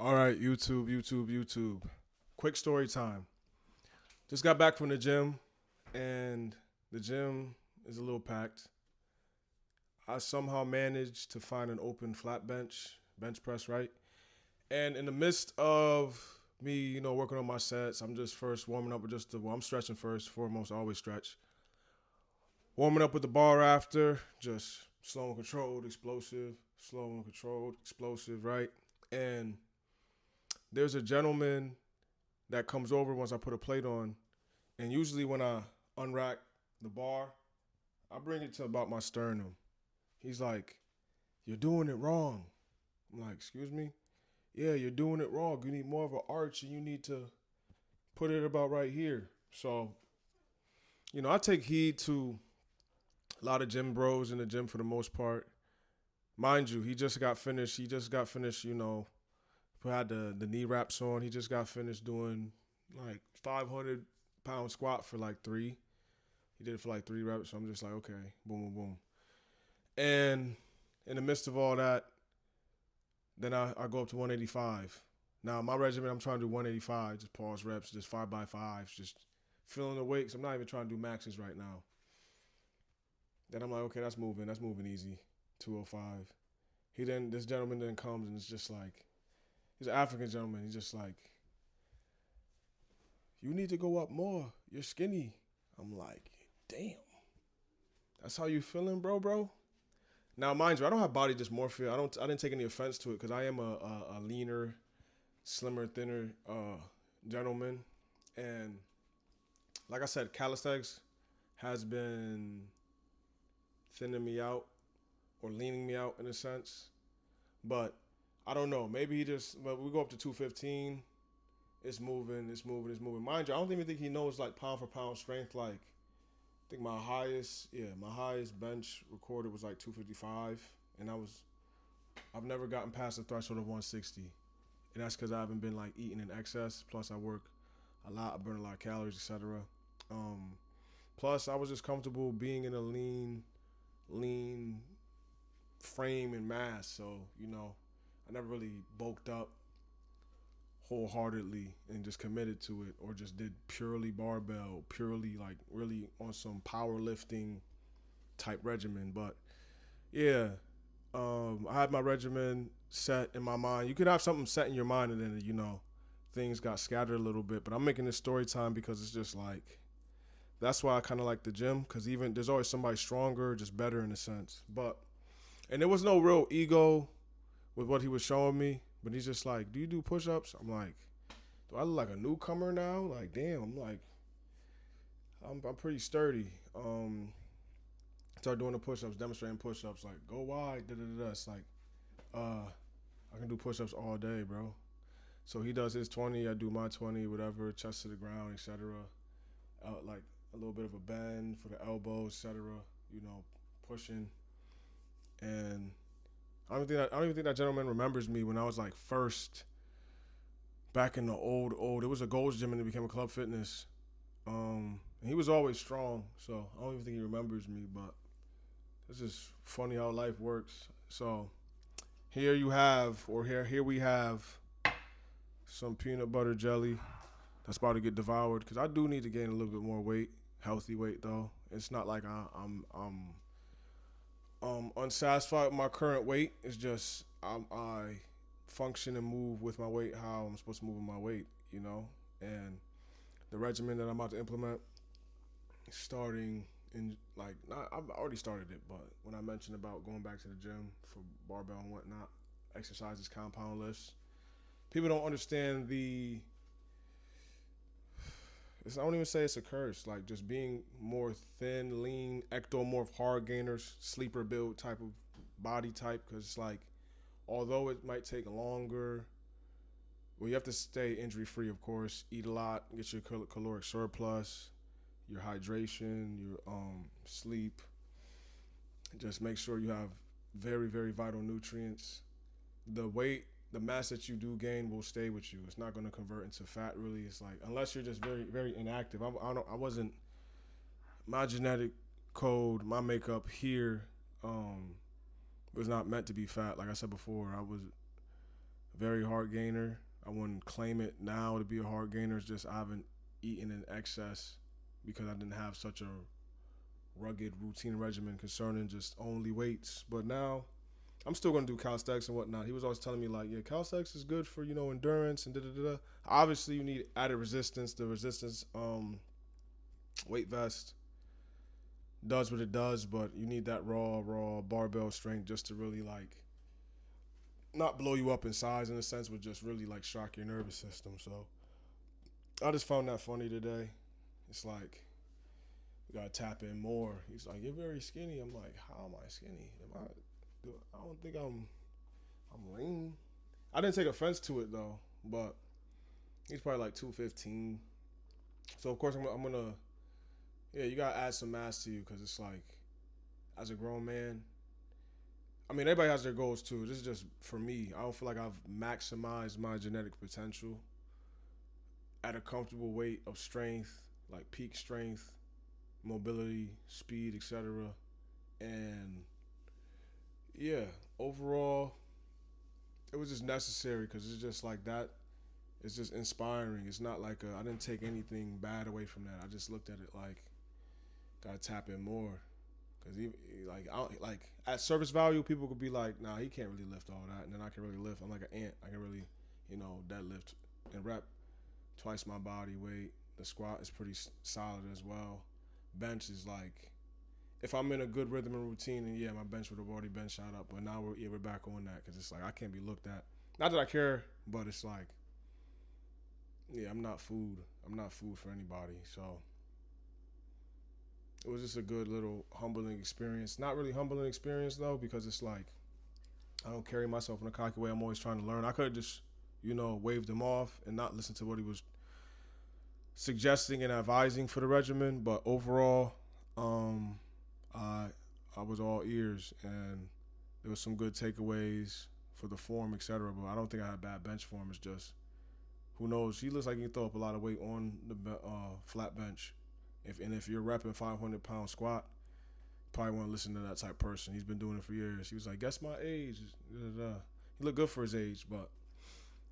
All right, YouTube. Quick story time. Just got back from the gym, and the gym is a little packed. I somehow managed to find an open flat bench press, right? And in the midst of me, working on my sets, I'm just first warming up with I'm stretching first, foremost, I always stretch. Warming up with the bar after, just slow and controlled, explosive, slow and controlled, explosive, right? And there's a gentleman that comes over once I put a plate on. And usually when I unrack the bar, I bring it to about my sternum. He's like, "You're doing it wrong." I'm like, "Excuse me?" "Yeah, you're doing it wrong. You need more of an arch and you need to put it about right here." So, I take heed to a lot of gym bros in the gym for the most part. Mind you, he just got finished, had the knee wraps on. He just got finished doing like 500-pound squat for like three. He did it for like 3 reps. So I'm just like, okay, boom, boom, boom. And in the midst of all that, then I go up to 185. Now, my regimen, I'm trying to do 185, just pause reps, just 5x5s, just filling the weights. I'm not even trying to do maxes right now. Then I'm like, okay, that's moving easy. 205. This gentleman then comes and it's just like, he's an African gentleman. He's just like, "You need to go up more. You're skinny." I'm like, damn. That's how you feeling, bro? Now, mind you, I don't have body dysmorphia. I didn't take any offense to it because I am a leaner, slimmer, thinner gentleman, and like I said, calisthenics has been thinning me out or leaning me out in a sense. But I don't know. Maybe but we go up to 215. It's moving. Mind you, I don't even think he knows like pound for pound strength. Like, I think my highest bench recorded was like 255, and I've never gotten past the threshold of 160, and that's because I haven't been like eating in excess. Plus, I work a lot, I burn a lot of calories, etc. Um, Plus, I was just comfortable being in a lean frame and mass, so I never really bulked up wholeheartedly and just committed to it, or just did purely barbell, purely like really on some powerlifting type regimen. But yeah, I had my regimen set in my mind. You could have something set in your mind, and then things got scattered a little bit. But I'm making this story time because it's just like that's why I kind of like the gym, because even there's always somebody stronger, just better in a sense. And there was no real ego with what he was showing me. But he's just like, "Do you do push-ups?" I'm like, "Do I look like a newcomer now?" Like, damn. I'm like, I'm pretty sturdy. Start doing the push-ups, demonstrating push-ups. Like, go wide, da da da. It's like, I can do push-ups all day, bro. So he does his 20, I do my 20, whatever, chest to the ground, etc. Like a little bit of a bend for the elbow, etc. Pushing. And I don't even think that gentleman remembers me when I was like first back in the old. It was a Gold's Gym and it became a Club Fitness. And he was always strong, so I don't even think he remembers me. But it's just funny how life works. So here we have some peanut butter jelly that's about to get devoured because I do need to gain a little bit more weight, healthy weight though. It's not like I'm unsatisfied with my current weight. It's just I function and move with my weight how I'm supposed to move with my weight, And the regimen that I'm about to implement, starting in like not I've already started it, but when I mentioned about going back to the gym for barbell and whatnot, exercises, compound lifts, people don't understand I don't even say it's a curse. Like just being more thin, lean, ectomorph, hard gainers, sleeper build type of body type. Because it's like, although it might take longer, well, you have to stay injury free, of course. Eat a lot, get your caloric surplus, your hydration, your sleep. Just make sure you have very, very vital nutrients. The mass that you do gain will stay with you. It's not going to convert into fat. Really, it's like unless you're just very, very inactive. I wasn't. My genetic code, my makeup here, was not meant to be fat. Like I said before, very hard gainer. I wouldn't claim it now to be a hard gainer. It's just I haven't eaten in excess because I didn't have such a rugged routine regimen concerning just only weights. But now I'm still gonna do calisthenics and whatnot. He was always telling me like, yeah, calisthenics is good for endurance and da da da. Obviously, you need added resistance. The resistance weight vest does what it does, but you need that raw barbell strength just to really like not blow you up in size in a sense, but just really like shock your nervous system. So I just found that funny today. It's like you gotta tap in more. He's like, you're very skinny. I'm like, how am I skinny? I don't think I'm lean. I didn't take offense to it though, but he's probably like 215. So of course I'm gonna yeah, you gotta add some mass to you because it's like as a grown man. I mean, everybody has their goals too. This is just for me. I don't feel like I've maximized my genetic potential at a comfortable weight of strength, like peak strength, mobility, speed, etc. And yeah, overall, it was just necessary because it's just like that. It's just inspiring. It's not like I didn't take anything bad away from that. I just looked at it like gotta tap in more. Cause like at surface value, people could be like, nah, he can't really lift all that, and then I can really lift. I'm like an ant. I can really, deadlift and rep twice my body weight. The squat is pretty solid as well. Bench is like, if I'm in a good rhythm and routine, and yeah, my bench would have already been shot up. But now we're back on that because it's like I can't be looked at. Not that I care, but it's like, yeah, I'm not food. I'm not food for anybody. So it was just a good little humbling experience. Not really humbling experience though, because it's like I don't carry myself in a cocky way. I'm always trying to learn. I could have just, waved him off and not listen to what he was suggesting and advising for the regimen. But overall, I I was all ears, and there was some good takeaways for the form, etc. But I don't think I had bad bench form. It's just who knows. He looks like he can throw up a lot of weight on the flat bench. If you're repping 500-pound squat, probably want to listen to that type of person. He's been doing it for years. He was like, guess my age. He looked good for his age, but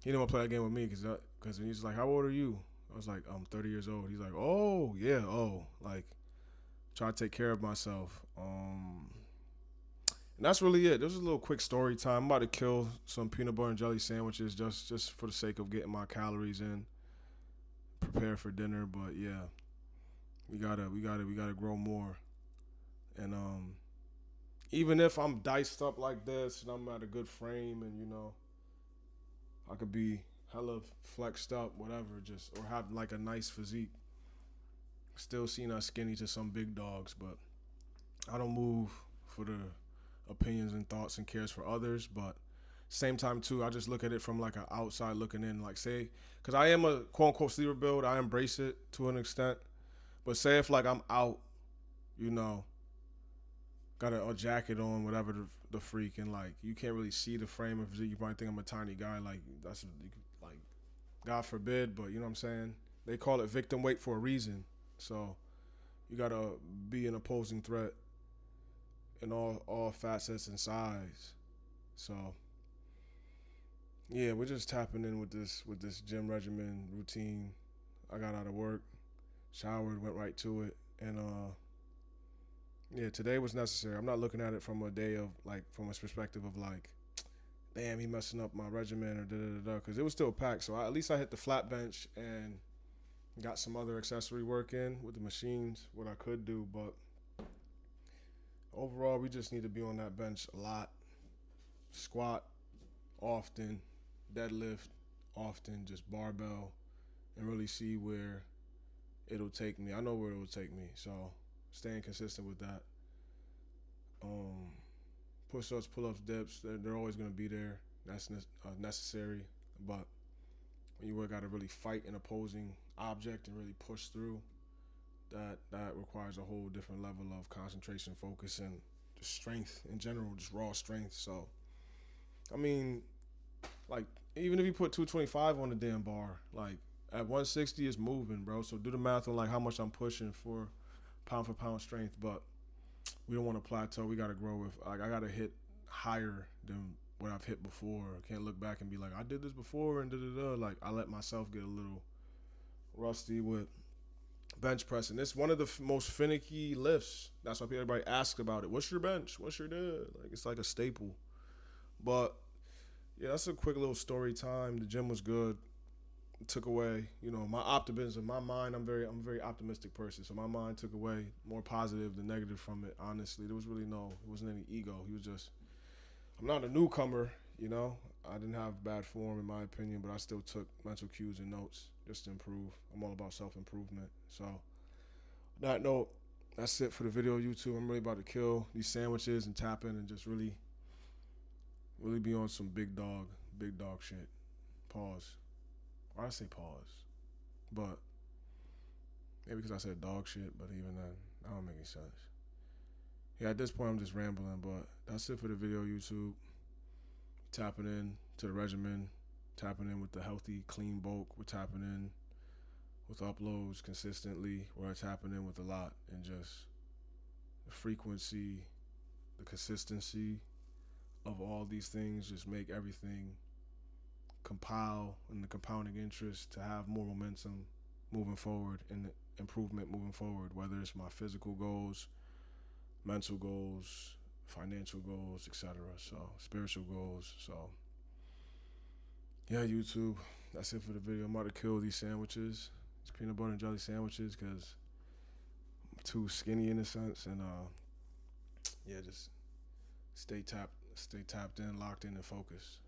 he didn't want to play that game with me because he was like, how old are you? I was like, I'm 30 years old. He's like, oh, yeah, like, try to take care of myself. And that's really it. This was a little quick story time. I'm about to kill some peanut butter and jelly sandwiches just for the sake of getting my calories in, prepare for dinner. But yeah, we gotta grow more. And even if I'm diced up like this and I'm at a good frame and I could be hella flexed up, whatever, or have like a nice physique. Still seen us skinny to some big dogs, but I don't move for the opinions and thoughts and cares for others. But same time too, I just look at it from like an outside looking in. Like say, because I am a quote unquote sleeper build, I embrace it to an extent. But say if like I'm out, got a jacket on, whatever the freak, and like you can't really see the frame of physique. You probably think I'm a tiny guy. Like that's like God forbid, but you know what I'm saying. They call it victim weight for a reason. So you gotta be an opposing threat in all facets and size. So yeah, we're just tapping in with this gym regimen routine. I got out of work, showered, went right to it, and yeah, today was necessary. I'm not looking at it from a day of like from a perspective of like, damn, he messing up my regimen or da da da, because it was still packed. So at least I hit the flat bench and got some other accessory work in with the machines, what I could do. But overall, we just need to be on that bench a lot. Squat often, deadlift often, just barbell, and really see where it'll take me. I know where it'll take me, so staying consistent with that. Push-ups, pull-ups, dips, they're always going to be there. That's necessary. But when you got to really fight an opposing object and really push through, that requires a whole different level of concentration, focus, and just strength in general, just raw strength. So, I mean, like, even if you put 225 on the damn bar, like, at 160 it's moving, bro. So do the math on, like, how much I'm pushing for pound strength. But we don't want to plateau. We got to grow with, like, I got to hit higher than what I've hit before. I can't look back and be like, I did this before and da da da. Like I let myself get a little rusty with bench pressing. It's one of the most finicky lifts. That's why everybody asks about it. What's your bench? What's your dead? Like it's like a staple. But yeah, that's a quick little story time. The gym was good. It took away, my optimism, my mind. I'm a very optimistic person, so my mind took away more positive than negative from it. Honestly, there was really it wasn't any ego. He was just, I'm not a newcomer, I didn't have bad form in my opinion, but I still took mental cues and notes just to improve. I'm all about self improvement. So, on that note, that's it for the video YouTube. I'm really about to kill these sandwiches and tap in and just really be on some big dog shit. Pause. Why I say pause? But maybe because I said dog shit, but even then, that don't make any sense. Yeah, at this point, I'm just rambling, but that's it for the video YouTube. Tapping in to the regimen, tapping in with the healthy, clean bulk. We're tapping in with uploads consistently. We're tapping in with a lot, and just the frequency, the consistency of all these things just make everything compile in the compounding interest to have more momentum moving forward and improvement moving forward, whether it's my physical goals, mental goals, financial goals, etc. So spiritual goals. So yeah, YouTube, that's it for the video. I'm about to kill these sandwiches, these peanut butter and jelly sandwiches, because I'm too skinny in a sense. And yeah, just stay tapped in, locked in, and focused.